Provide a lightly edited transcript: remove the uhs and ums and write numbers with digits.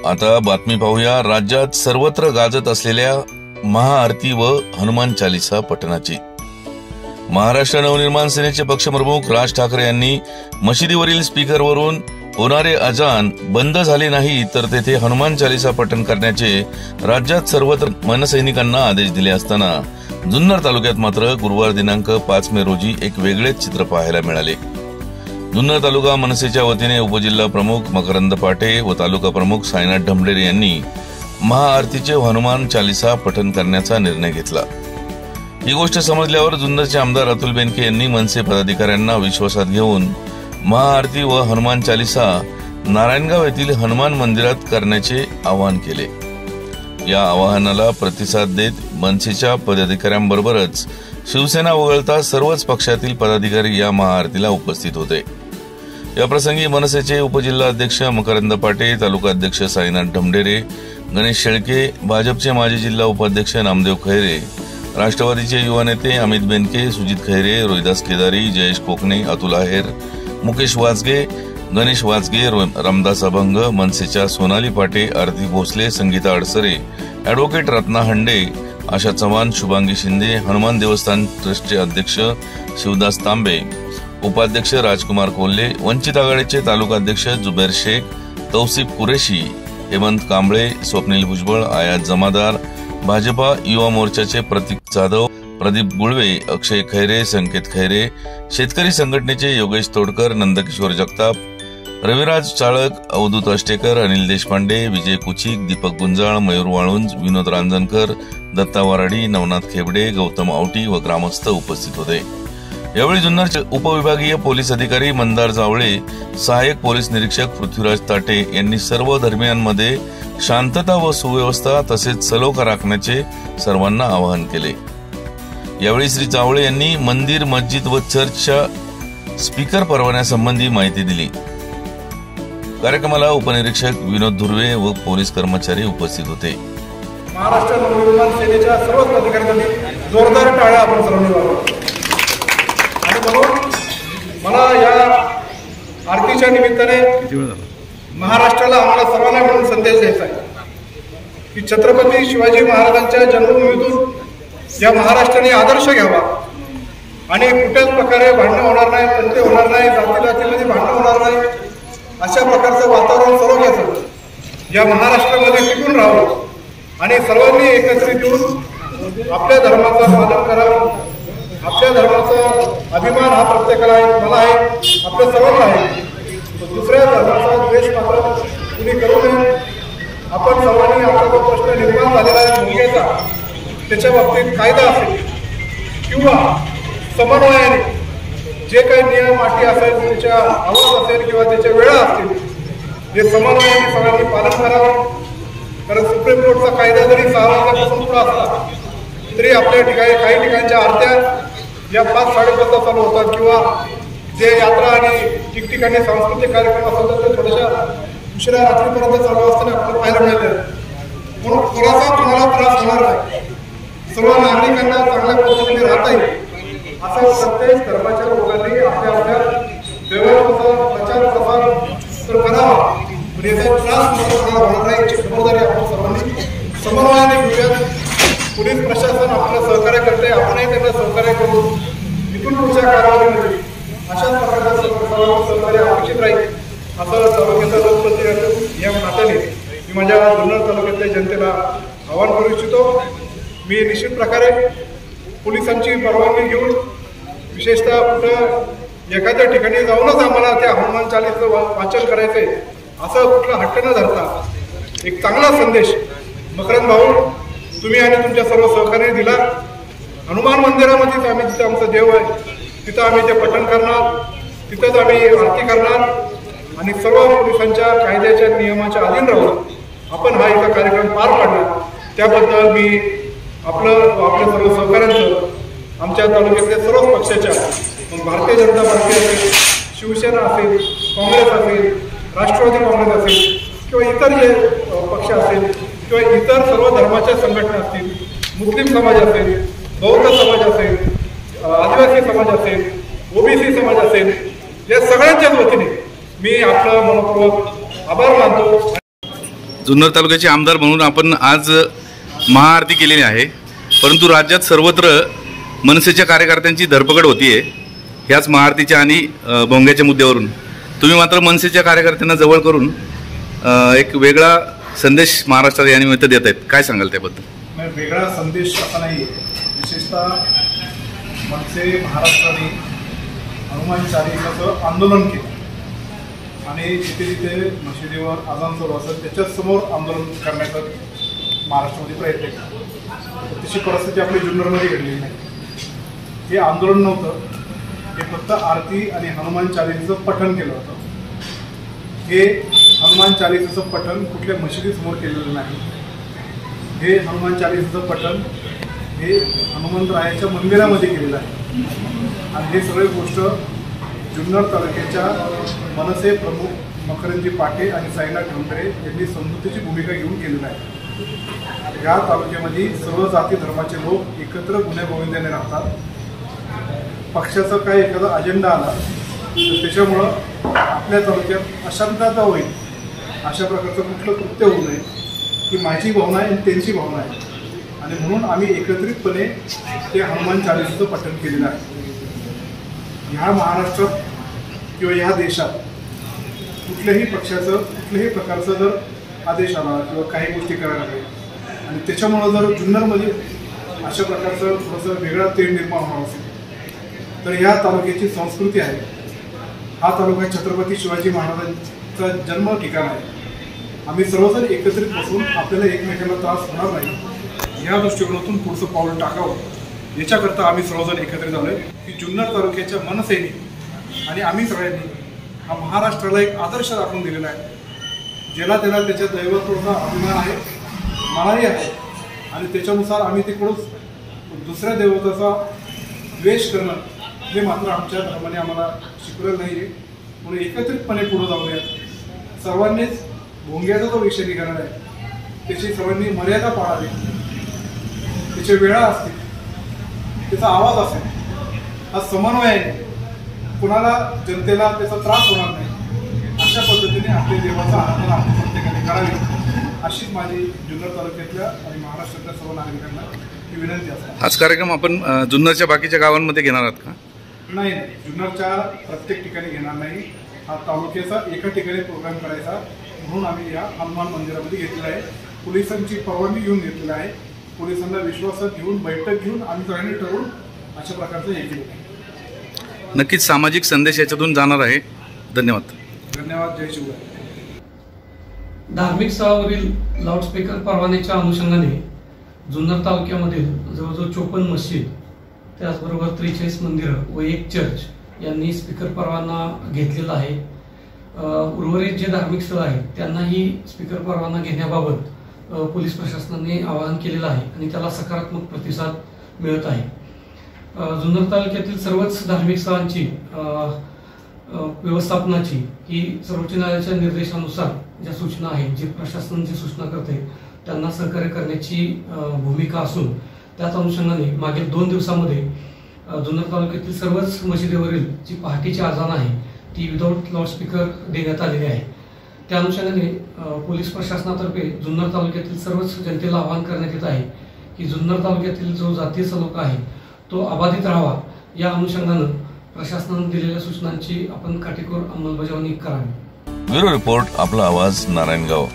आता बातमी पाहूया राज्यात सर्वत्र गाजत असलेल्या महाआरती व हनुमान चालीसा पठणाची। महाराष्ट्र नवनिर्माण सेनेचे पक्षप्रमुख राज ठाकरे यांनी मशिदीवरील स्पीकरवरून होणारे अजान बंद झाले नाही तर तेथे हनुमान चालीसा पठण करण्याचे राज्यात सर्वत्र मनसैनिकांना आदेश दिले असताना जुन्नर तालुक्यात मात्र गुरुवार दिनांक 5 मे रोजी एक वेगळेच चित्र पाहायला मिळाले। जुन्नर तालुका मनसेच्या वतीने उपजिल्हा प्रमुख मकरंद पाटे व तालुका प्रमुख साईनाथ ढमढेरे यांनी महाआरतीचे हनुमान चालीसा पठण करण्याचा निर्णय घेतला। ही गोष्ट समजल्यावर जुन्नरचे आमदार अतुल बेनके यांनी मनसे पदाधिकाऱ्यांना विश्वासात घेऊन महाआरती व हनुमान चालीसा नारायणगाव येथील हनुमान मंदिरात करण्याचे आवाहन केले। या आवाहनाला प्रतिसाद देत मनसेच्या पदाधिकाऱ्यांबरोबरच शिवसेना वगळता सर्वच पक्षातील पदाधिकारी या महाआरतीला उपस्थित होते। या प्रसंगी मनसेचे उपजिल्हा अध्यक्ष मकरंद पाटे, तालुका अध्यक्ष साईनाथ ढमढेरे, गणेश शेळके, भाजपचे माजी जिल्हा उपाध्यक्ष नामदेव खैरे, राष्ट्रवादीचे युवा नेते अमित बेनके, सुजित खैरे, रोहिदास केदारी, जयेश कोकणे, अतुल आहेर, मुकेश वाजगे, गणेश वाजगे, रामदास अभंग, मनसेच्या सोनाली पाटे, आरती भोसले, संगीता अडसरे, ॲडव्होकेट रत्ना हंडे, आशा चव्हाण, शुभांगी शिंदे, हनुमान देवस्थान ट्रस्टचे अध्यक्ष शिवदास तांबे, उपाध्यक्ष राजकुमार कोल्हे, वंचित आघाडीचे तालुका अध्यक्ष जुबैर शेख, तौसिफ कुरेशी, हेमंत कांबळे, स्वप्नील भुजबळ, आयात जमादार, भाजपा युवा मोर्चाचे प्रतीक जाधव, प्रदीप गुळवे, अक्षय खैरे, संकेत खैरे, शेतकरी संघटनेचे योगेश तोडकर, नंदकिशोर जगताप, रविराज चाळक, अवधूत अष्टेकर, अनिल देशपांडे, विजय कुचिक, दीपक गुंजाळ, मयूर वाळुंज, विनोद रांजणकर, दत्ता वराडी, नवनाथ खेबडे, गौतम आवटी व ग्रामस्थ उपस्थित होते। यावेळी जुन्नर उपविभागीय पोलीस अधिकारी मंदार जावळे, सहाय्यक पोलीस निरीक्षक पृथ्वीराज ताटे यांनी सर्व धर्मियांमध्ये शांतता व सुव्यवस्था तसेच सलोखा राखण्याचे सर्वांना आवाहन केले। यावेळी श्री जावळे यांनी मंदिर, मस्जिद व चर्चच्या स्पीकर परवान्यासंबंधी माहिती दिली। कार्यक्रमाला उपनिरीक्षक विनोद धुर्वे व पोलीस कर्मचारी उपस्थित होते। महाराष्ट्र नवनिर्माण सेनेच्या सर्व पदाधिकाऱ्यांनी जोरदार टाळ्या आपण सर्वांनी वाजवल्या आणि म्हणून मला या आरतीच्या निमित्ताने महाराष्ट्राला आम्हाला सर्वांना मिळून संदेश द्यायचा आहे की छत्रपती शिवाजी महाराजांच्या जन्मभूमीतून या महाराष्ट्राने आदर्श घ्यावा आणि कुठल्याच प्रकारे भांडणं होणार नाही, पंथे होणार नाही, जातीमध्ये भांडणं होणार नाही, अशा प्रकारचं वातावरण सर्व घ्यायचं, या महाराष्ट्रामध्ये टिकून राहावं आणि सर्वांनी एकत्रित येऊन आपल्या धर्माचं पालन करावं। आपल्या धर्माचा अभिमान हा प्रत्येकाला आहे, मला आहे, आपल्या सर्वांना आहे। दुसऱ्या धर्माचा द्वेष मात्र कुणी करू नये। आपण सर्वांनी आपला जो प्रश्न निर्माण झालेला आहे मुलगेचा, त्याच्या बाबतीत कायदा असेल किंवा समन्वयाने जे काही नियम अटी असेल, त्याच्या आवाज असेल किंवा त्याच्या वेळा असतील, हे समन्वयाने सगळ्यांनी पालन करावं। कारण सुप्रीम कोर्टचा कायदा जरी 6 वाजल्यापासून पुढे असला तरी आपल्या ठिकाणी काही ठिकाणच्या आरत्या या 5-5:30 चालू होतात किंवा जे यात्रा आणि ठिकठिकाणी सांस्कृतिक कार्यक्रम असतात ते थोड्याशा उशिरा रात्रीपर्यंत चालू असताना आपल्याला पाहायला मिळते। म्हणून थोडासा तुम्हाला त्रास होणार नाही, सर्व नागरिकांना चांगल्या पद्धतीने राहता येईल असं प्रत्येक धर्माच्या लोकांनी आपल्या आपल्या देवाचा प्रचार प्रसार तर करावा, पण याचा त्रास होणार नाही याची खबरदारी आपण सर्वांनी समन्वयाने घेऊयात। पोलीस प्रशासन आपल्याला सहकार्य करते, आपणही त्यांना सहकार्य करू, इथून पुढच्या कारवाईमध्ये अशाच प्रकारचं सहकार्य अपेक्षित राहील असं तालुक्याचा लोकप्रतिनिधी या नात्याने मी माझ्या जुन्नर तालुक्यातल्या जनतेला आवाहन करू इच्छितो। मी निश्चित प्रकारे पोलिसांची परवानगी घेऊन विशेषतः कुठं एखाद्या ठिकाणी जाऊनच आम्हाला त्या हनुमान चालीचं वाचन करायचंय असं कुठला हट्ट न धरता एक चांगला संदेश मकरंद भाऊ तुम्ही आणि तुमच्या सर्व सहकार्याने दिला। हनुमान मंदिरामध्येच आम्ही जिथं आमचं देव आहे तिथं आम्ही ते पठण करणार, तिथंच आम्ही आरती करणार आणि सर्व पोलिसांच्या कायद्याच्या नियमाच्या अधीन राहून आपण हा इथं कार्यक्रम पार पाडला। त्याबद्दल मी आपल्या सर्व सहकाऱ्यांचं, आमच्या तालुक्यातल्या सर्व पक्षाच्या, मग भारतीय जनता पार्टी असेल, शिवसेना असेल, काँग्रेस असेल, राष्ट्रवादी काँग्रेस असेल किंवा इतर जे पक्ष असेल किंवा इतर सर्व धर्माच्या संघटना असतील, मुस्लिम समाज असेल, बौद्ध समाज असेल, आदिवासी समाज असेल, ओबीसी समाज असेल, या सगळ्यांच्याच वतीने मी आपला मनपूर्वक आभार मानतो। जुन्नर तालुक्याचे आमदार म्हणून आपण आज महाआरती केलेली आहे, परंतु राज्यात सर्वत्र मनसेच्या कार्यकर्त्यांची धरपकड होतीये ह्याच महाआरतीच्या आणि भोंग्याच्या मुद्द्यावरून. तुम्ही मात्र मनसेच्या कार्यकर्त्यांना जवळ करून एक वेगळा संदेश महाराष्ट्रात या निमित्त देत आहेत, काय सांगाल त्याबद्दल? नाही, वेगळा संदेश असा नाही आहे. विशेषतः मनसे महाराष्ट्राने हनुमान चालीसाचं आंदोलन केलं आणि जिथे जिथे मशिदीवर अजान सुरू असेल त्याच्यासमोर आंदोलन करण्याचा महाराष्ट्रामध्ये प्रयत्न केला. तशी परिस्थिती आपली जुन्नरमध्ये घडलेली नाही. हे आंदोलन नव्हतं, हे फक्त आरती आणि हनुमान चालीसाचं पठण केलं होतं. हे हनुमान चालीसाचं पठण कुठल्या मशिदीसमोर केलेलं नाही. हे हनुमान चालीसाचं पठण हे हनुमंतरायाच्या मंदिरामध्ये केलेलं आहे. आणि हे सगळी गोष्ट जुन्नर तालुक्याच्या मनसे प्रमुख मकरंजी पाटे आणि साईनाथ ढोंगरे यांनी समजुतीची भूमिका घेऊन केलेलं आहे. या तालुक्यामध्ये सर्व जाती धर्माचे लोक एकत्र गुन्हेगोविंदाने राहतात. पक्षाचा काही एखादा अजेंडा आला तर त्याच्यामुळं आपल्या तालुक्यात अशांतता होईल अशा प्रकारचं कुठलं कृत्य होऊ नये ही माझी भावना आहे आणि त्यांची भावना आहे. आणि म्हणून आम्ही एकत्रितपणे ते हनुमान चालीसाचं पठण केलेलं आहे. ह्या महाराष्ट्रात किंवा ह्या देशात कुठल्याही पक्षाचं कुठल्याही प्रकारचा जर आदेश आला किंवा काही गोष्टी करायला लागल्या आणि त्याच्यामुळं जर जुन्नरमध्ये अशा प्रकारचं थोडंसं वेगळा तेढ निर्माण होणार असेल तर ह्या तालुक्याची संस्कृती आहे. हा तालुका छत्रपती शिवाजी महाराजांचा जन्म ठिकाण आहे. आम्ही सर्वजण एकत्रित बसून आपल्याला एकमेकांना त्रास होणार नाही या दृष्टिकोनातून पुढचं पाऊल टाकावं याच्याकरता आम्ही सर्वजण एकत्रित आलोय की जुन्नर तालुक्याच्या मनसेने आणि आम्ही सगळ्यांनी हा महाराष्ट्राला एक आदर्श दाखवून दिलेला आहे. ज्याला त्याला त्याच्या दैवत्वाचा अभिमान आहे, मलाही आहे, आणि त्याच्यानुसार आम्ही तिकडून दुसऱ्या दैवताचा द्वेष करणं हे मात्र आमच्या धर्माने आम्हाला शिकवलेलं नाही आहे. म्हणून एकत्रितपणे पुढे जाऊया. सर्वांनीच भोंग्याचा जो विषय निघाला आहे त्याची सर्वांनी मर्यादा पाळावी, त्याच्या वेळा असतील, त्याचा आवाज असेल, हा समन्वय आहे, कुणाला जनतेला त्याचा त्रास होणार नाही अशा पद्धतीने आपल्या देवाचा आराधना आपण प्रत्येकाने करावी अशीच माझी जुन्नर तालुक्यातल्या आणि महाराष्ट्रातल्या सर्व नागरिकांना ही विनंती असते. हाच कार्यक्रम आपण जुन्नरच्या बाकीच्या गावांमध्ये घेणार आहात का? नाही, जुन्नरच्या प्रत्येक ठिकाणी घेणार नाही. हा तालुक्याचा एका ठिकाणी प्रोग्राम करायचा म्हणून आम्ही या हनुमान मंदिरामध्ये घेतलेला आहे. पोलिसांची परवानगी घेऊन घेतलेला आहे. पोलिसांना विश्वासात घेऊन बैठक घेऊन आम्ही सगळ्यांनी ठरवून अशा प्रकारचं हे केलं आहे. नक्कीच सामाजिक संदेश याच्यातून जाणार आहे. धन्यवाद. धन्यवाद. जय शिवराय. धार्मिक स्थळावरील लाऊडस्पीकर परवान्याच्या अनुषंगाने जुन्नर तालुक्यामधील जवळजवळ 54 मस्जिद, त्याचबरोबर 43 मंदिरं व 1 चर्च यांनी स्पीकर परवाना घेतलेला आहे. उर्वरित जे धार्मिक स्थळ आहेत त्यांनाही स्पीकर परवाना घेण्याबाबत पोलीस प्रशासनाने आवाहन केलेलं आहे आणि त्याला सकारात्मक प्रतिसाद मिळत आहे. जुन्नर तालुक्यातील सर्वच धार्मिक स्थळांची व्यवस्थापनाची ही सर्वोच्च न्यायालयाच्या निर्देशानुसार ज्या सूचना आहेत, जे प्रशासन जी सूचना करते त्यांना सहकार्य करण्याची भूमिका असून त्याच अनुषंगाने मागील 2 दिवसामध्ये जुन्नर तालुक्यातील सर्वच मशिदीवरील जी पहाटेची अजान आहे ती विदाऊट लाऊडस्पीकर देण्यात आलेली आहे. त्या अनुषंगाने पोलीस प्रशासनातर्फे जुन्नर तालुक्यातील सर्वच जनतेला आवाहन करण्यात येत आहे की जुन्नर तालुक्यातील जो जातीय सलोखा आहे तो अबाधित राहावा. या अनुषंगानं प्रशासनाने दिलेल्या सूचनांची आपण काटेकोर अंमलबजावणी करावी. ब्युरो रिपोर्ट, आपला आवाज, नारायणगाव.